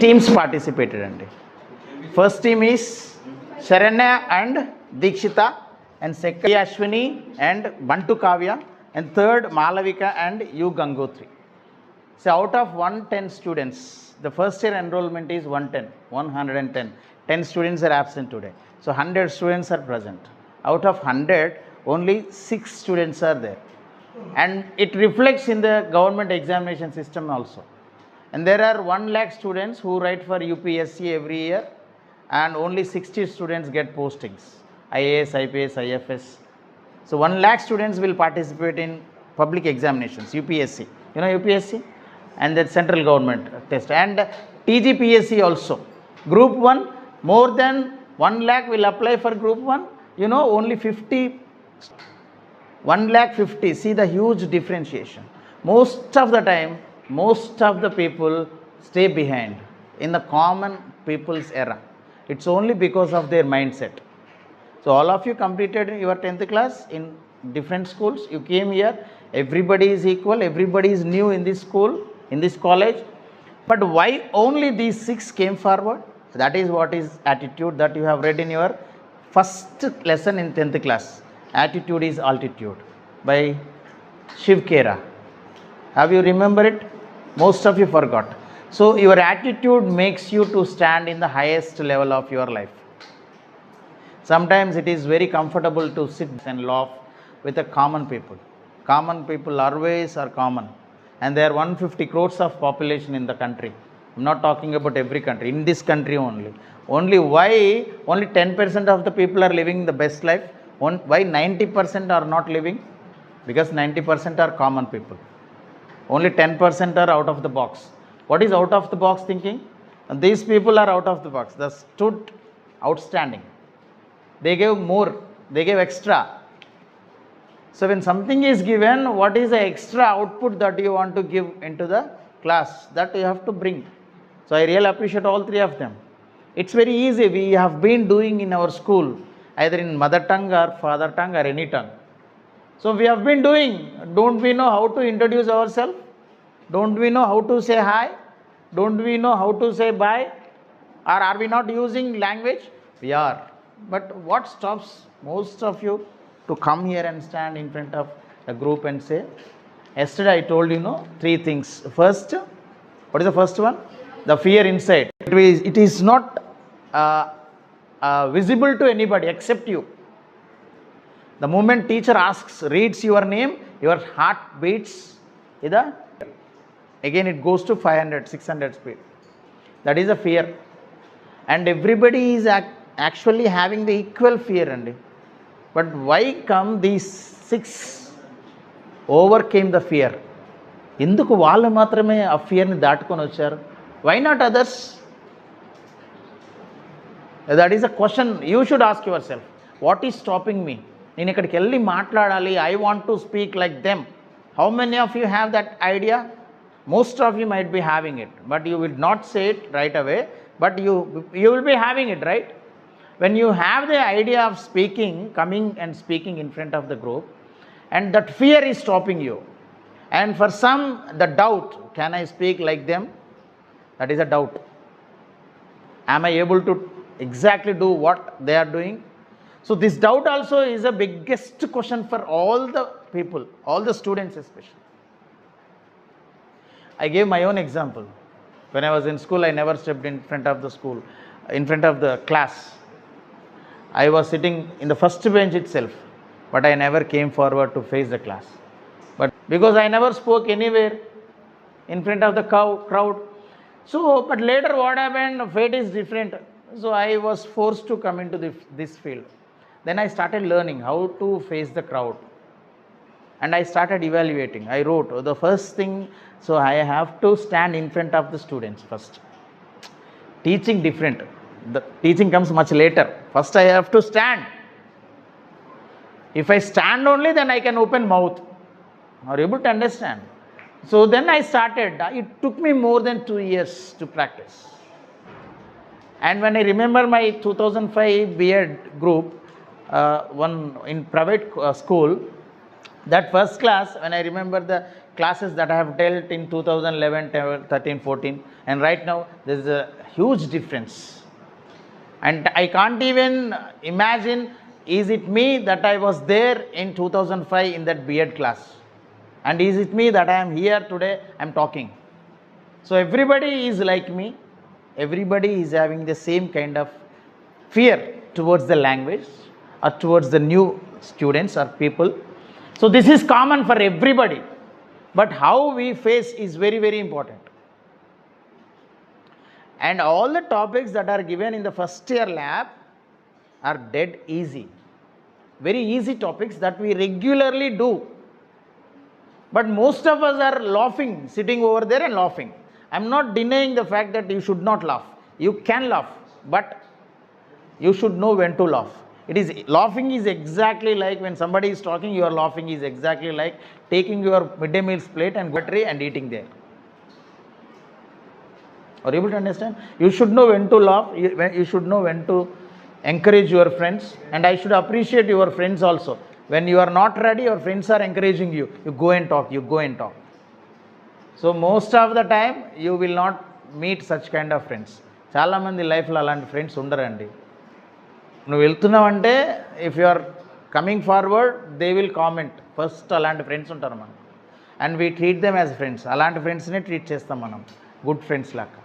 teams participated. First team is Sharanya and Dikshita, and second Ashwini and Bantu Kavya, and third Malavika and U Gangotri. So out of 110 students, the first year enrollment is 110. 10 students are absent today. So 100 students are present. Out of 100, only 6 students are there. And it reflects in the government examination system also. And there are 1 lakh students who write for UPSC every year, and only 60 students get postings, IAS, IPS, IFS. So 1 lakh students will participate in public examinations, UPSC. You know UPSC? And that central government test. And TGPSC also. Group 1, more than 1 lakh will apply for Group 1. You know, only 50, 1 lakh 50. See the huge differentiation. Most of the time, most of the people stay behind in the common people's era. It's only because of their mindset. So all of you completed your 10th class in different schools. You came here. Everybody is equal. Everybody is new in this school, in this college. But why only these 6 came forward? That is what is attitude that you have read in your first lesson in 10th class. Attitude is altitude by Shiv Khera. Have you remember it? Most of you forgot. So your attitude makes you to stand in the highest level of your life. Sometimes it is very comfortable to sit and laugh with the common people. Common people always are common. And there are 150 crores of population in the country. I'm not talking about every country. In this country only. Only why only 10% of the people are living the best life? Why 90% are not living? Because 90% are common people. Only 10% are out of the box. What is out of the box thinking? And these people are out of the box. They stood outstanding. They gave more. They gave extra. So when something is given, what is the extra output that you want to give into the class? That you have to bring. So I really appreciate all 3 of them. It's very easy. We have been doing in our school, either in mother tongue or father tongue or any tongue. So we have been doing. Don't we know how to introduce ourselves? Don't we know how to say hi? Don't we know how to say bye? Or are we not using language? We are. But what stops most of you to come here and stand in front of a group and say? Yesterday I told you, 3 things. First, what is the first one? The fear inside. It is not visible to anybody except you. The moment teacher reads your name, your heart beats. Again it goes to 500, 600 speed. That is a fear. And everybody is actually having the equal fear. But why come these 6 overcame the fear? ఎందుకు వాళ్ళు మాత్రమే ఆ ఫియర్ని దాటుకొని వచ్చారు? Why not others? That is a question you should ask yourself. What is stopping me? నేను ఇక్కడికి వెళ్ళి మాట్లాడాలి. I want to speak like them. How many of you have that idea? Most of you might be having it, but you will not say it right away, but you will be having it, right? When you have the idea of speaking, coming and speaking in front of the group, and that fear is stopping you, and for some the doubt, can I speak like them? That is a doubt. Am I able to exactly do what they are doing? So this doubt also is the biggest question for all the people, all the students especially. I gave my own example. When I was in school, I never stepped in front of the school, in front of the class. I was sitting in the first bench itself, but I never came forward to face the class. But because I never spoke anywhere in front of the crowd. So, but later what happened, fate is different. So I was forced to come into this field. Then I started learning how to face the crowd. And I started evaluating. I wrote the first thing, so I have to stand in front of the students first. Teaching different. The teaching comes much later. First I have to stand. If I stand only, then I can open mouth. Are you able to understand? So then I started. It took me more than 2 years to practice. And when I remember my 2005 B.Ed group, one in private school, that first class, when I remember the classes that I have dealt in 2011, 13, 14, and right now there is a huge difference. And I can't even imagine, is it me that I was there in 2005 in that B.Ed class? And is it me that I am here today, I am talking? So everybody is like me. Everybody is having the same kind of fear towards the language or towards the new students or people. So this is common for everybody. But how we face is very, very important. And all the topics that are given in the first year lab are dead easy. Very easy topics that we regularly do. But most of us are laughing, sitting over there and laughing. I'm not denying the fact that you should not laugh. You can laugh, but you should know when to laugh. Laughing is exactly like when somebody is talking, you are laughing is exactly like taking your midday meals plate and battery and eating there. Are you able to understand? You should know when to laugh. You should know when to encourage your friends. And I should appreciate your friends also. When you are not ready, your friends are encouraging you. You go and talk. You go and talk. So most of the time, you will not meet such kind of friends. చాలా మంది లైఫ్లో అలాంటి friends ఉండరండి. నువ్వు వెళ్తున్నావంటే if you are coming forward they will comment first. అలాంటి friends ఉంటారు మనం. And we treat them as friends. అలాంటి ఫ్రెండ్స్నే ట్రీట్ చేస్తాం మనం గుడ్ ఫ్రెండ్స్ లాగా.